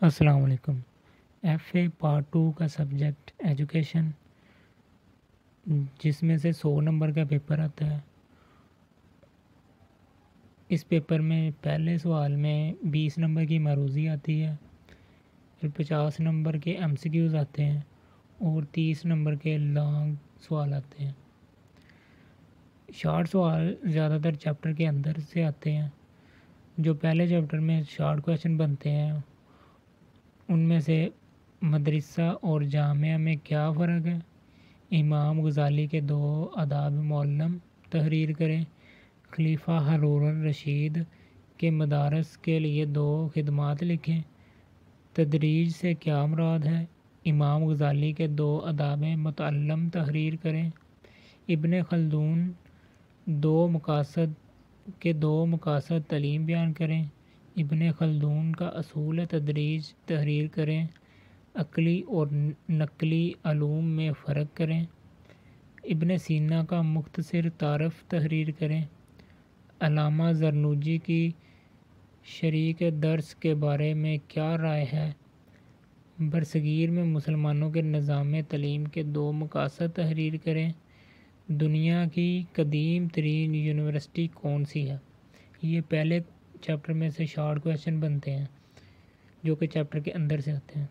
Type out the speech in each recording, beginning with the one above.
السلام علیکم۔ F a part 2 کا سبجیکٹ ایجوکیشن، جس میں سے 100 نمبر کا پیپر آتا ہے۔ اس پیپر میں پہلے سوال میں 20 نمبر کی معروضی آتی ہے، پھر 50 نمبر کے ایم سی کیوز آتے ہیں اور 30 نمبر کے لانگ سوال آتے ہیں۔ شارٹ سوال زیادہ تر چیپٹر کے اندر سے آتے ہیں۔ جو پہلے چیپٹر میں شارٹ کویشچن بنتے ہیں ان میں سے مدرسہ اور جامعہ میں کیا فرق ہے، امام غزالی کے 2 آداب معلم تحریر کریں، خلیفہ ہارون الرشید کے مدارس کے لیے 2 خدمات لکھیں، تدریج سے کیا مراد ہے، امام غزالی کے 2 آداب متعلم تحریر کریں، ابن خلدون 2 مقاصد تعلیم بیان کریں، ابن خلدون کا اصول تدریج تحریر کریں، عقلی اور نقلی علوم میں فرق کریں، ابن سینا کا مختصر تعارف تحریر کریں، علامہ زرنوجی کی شریک درس کے بارے میں کیا رائے ہے، برصغیر میں مسلمانوں کے نظام تعلیم کے 2 مقاصد تحریر کریں، دنیا کی قدیم ترین یونیورسٹی کون سی ہے۔ یہ پہلے چیپٹر میں سے شارٹ کویشچن بنتے ہیں جو کہ چیپٹر کے اندر سے آتے ہیں۔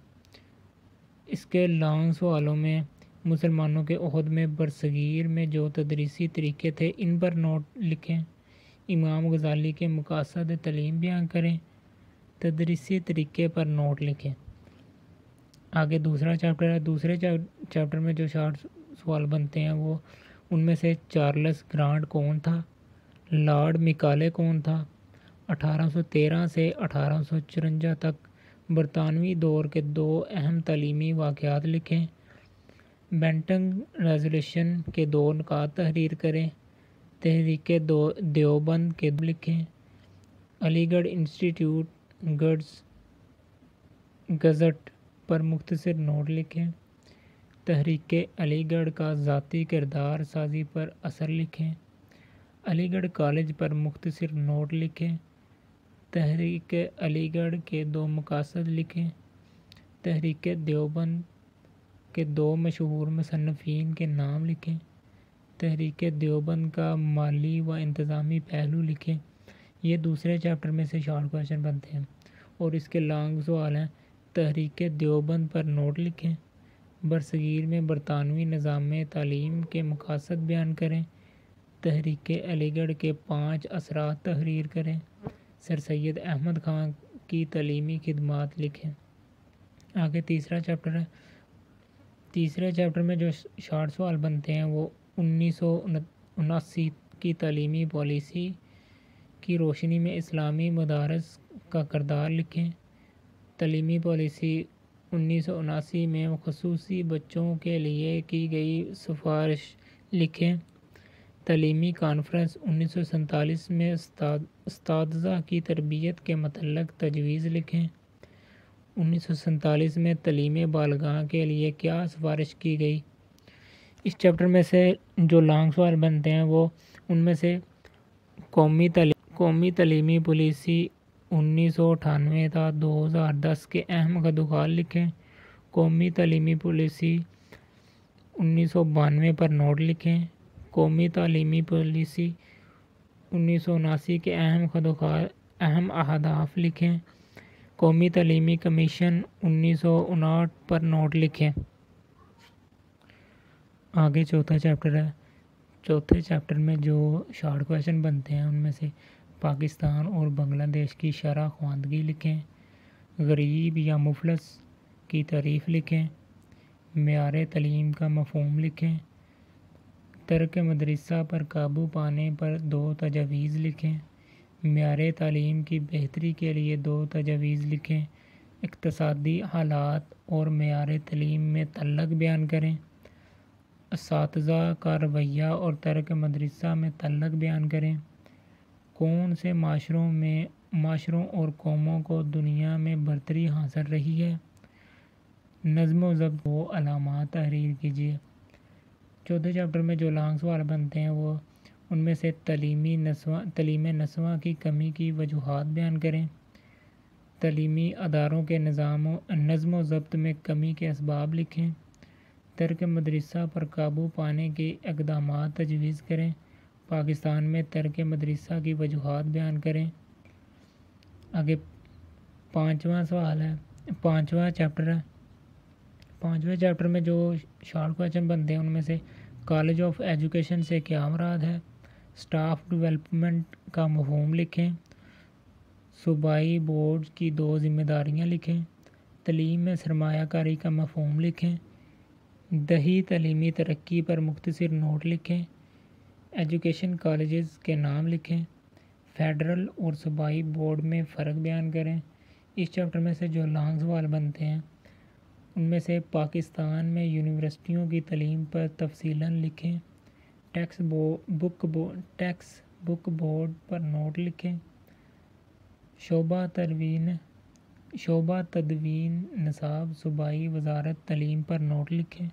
اس کے لانگ سوالوں میں مسلمانوں کے عہد میں برصغیر میں جو تدریسی طریقے تھے ان پر نوٹ لکھیں، امام غزالی کے مقاصد تعلیم بیان کریں، تدریسی طریقے پر نوٹ لکھیں۔ آگے دوسرا چیپٹر ہے۔ دوسرے چیپٹر میں جو شارٹ سوال بنتے ہیں وہ ان میں سے چارلس گرانٹ کون تھا، لارڈ میکالے کون تھا، 1813 سے 1854 تک برطانوی دور کے 2 اہم تعلیمی واقعات لکھیں، بینٹنگ ریزولوشن کے 2 نکات تحریر کریں، تحریک دیوبند کے لکھیں، علی گڑھ انسٹیٹیوٹ گزٹ پر مختصر نوٹ لکھیں، تحریک علی گڑھ کا ذاتی کردار سازی پر اثر لکھیں، علی گڑھ کالج پر مختصر نوٹ لکھیں، تحریک علی گڑھ کے 2 مقاصد لکھیں، تحریک دیوبند کے 2 مشہور مصنفین کے نام لکھیں، تحریک دیوبند کا مالی و انتظامی پہلو لکھیں۔ یہ دوسرے چیپٹر میں سے شارٹ کویشچن بنتے ہیں اور اس کے لانگ سوال ہیں، تحریک دیوبند پر نوٹ لکھیں، برصغیر میں برطانوی نظام تعلیم کے مقاصد بیان کریں، تحریک علی گڑھ کے 5 اثرات تحریر کریں، سر سید احمد خان کی تعلیمی خدمات لکھیں۔ آگے تیسرا چیپٹر ہے۔ تیسرے چیپٹر میں جو شارٹ سوال بنتے ہیں وہ 1979 کی تعلیمی پالیسی کی روشنی میں اسلامی مدارس کا کردار لکھیں، تعلیمی پالیسی 1979 میں خصوصی بچوں کے لیے کی گئی سفارش لکھیں، تعلیمی کانفرنس 1947 میں اساتذہ کی تربیت کے متعلق تجویز لکھیں، 1947 میں تعلیم بالغاہ کے لیے کیا سفارش کی گئی۔ اس چیپٹر میں سے جو لانگ سوال بنتے ہیں وہ ان میں سے قومی تعلیمی پالیسی 1998 تا 2010 کے اہم خدوخال لکھیں، قومی تعلیمی پالیسی 1992 پر نوٹ لکھیں، قومی تعلیمی پالیسی 1979 کے اہم اہداف لکھیں، قومی تعلیمی کمیشن 1959 پر نوٹ لکھیں۔ آگے چوتھا چیپٹر ہے۔ چوتھے چیپٹر میں جو شارٹ کویشچن بنتے ہیں ان میں سے پاکستان اور بنگلہ دیش کی شرح خواندگی لکھیں، غریب یا مفلس کی تعریف لکھیں، معیار تعلیم کا مفہوم لکھیں، ترک مدرسہ پر قابو پانے پر 2 تجاویز لکھیں، معیار تعلیم کی بہتری کے لیے 2 تجاویز لکھیں، اقتصادی حالات اور معیار تعلیم میں تعلق بیان کریں، اساتذہ کا رویہ اور ترک مدرسہ میں تعلق بیان کریں، کون سے معاشروں اور قوموں کو دنیا میں برتری حاصل رہی ہے، نظم و ضبط و علامات تحریر کیجیے۔ چوتھے چیپٹر میں جو لانگ سوال بنتے ہیں وہ ان میں سے تعلیم نسواں کی کمی کی وجوہات بیان کریں، تعلیمی اداروں کے نظم و ضبط میں کمی کے اسباب لکھیں۔ ترک مدرسہ پر قابو پانے کے اقدامات تجویز کریں۔ پاکستان میں ترک مدرسہ کی وجوہات بیان کریں۔ آگے 5واں سوال ہے، 5واں چیپٹر ہے۔ 5ویں چیپٹر میں جو شارٹ کویشچن بنتے ہیں ان میں سے کالج آف ایجوکیشن سے کیا مراد ہے، اسٹاف ڈیولپمنٹ کا مفہوم لکھیں، صوبائی بورڈ کی 2 ذمہ داریاں لکھیں، تعلیم میں سرمایہ کاری کا مفہوم لکھیں، دیہی تعلیمی ترقی پر مختصر نوٹ لکھیں، ایجوکیشن کالجز کے نام لکھیں، فیڈرل اور صوبائی بورڈ میں فرق بیان کریں۔ اس چیپٹر میں سے جو لانگ سوال بنتے ہیں ان میں سے پاکستان میں یونیورسٹیوں کی تعلیم پر تفصیلاً لکھیں، ٹیکسٹ بک بورڈ پر نوٹ لکھیں، شعبہ تدوین نصاب صوبائی وزارت تعلیم پر نوٹ لکھیں،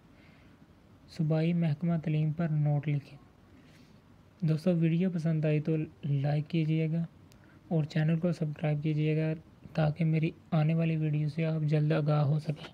صوبائی محکمہ تعلیم پر نوٹ لکھیں۔ دوستو ویڈیو پسند آئی تو لائک کیجئے گا اور چینل کو سبسکرائب کیجئے گا تاکہ میری آنے والی ویڈیو سے آپ جلد آگاہ ہو سکیں۔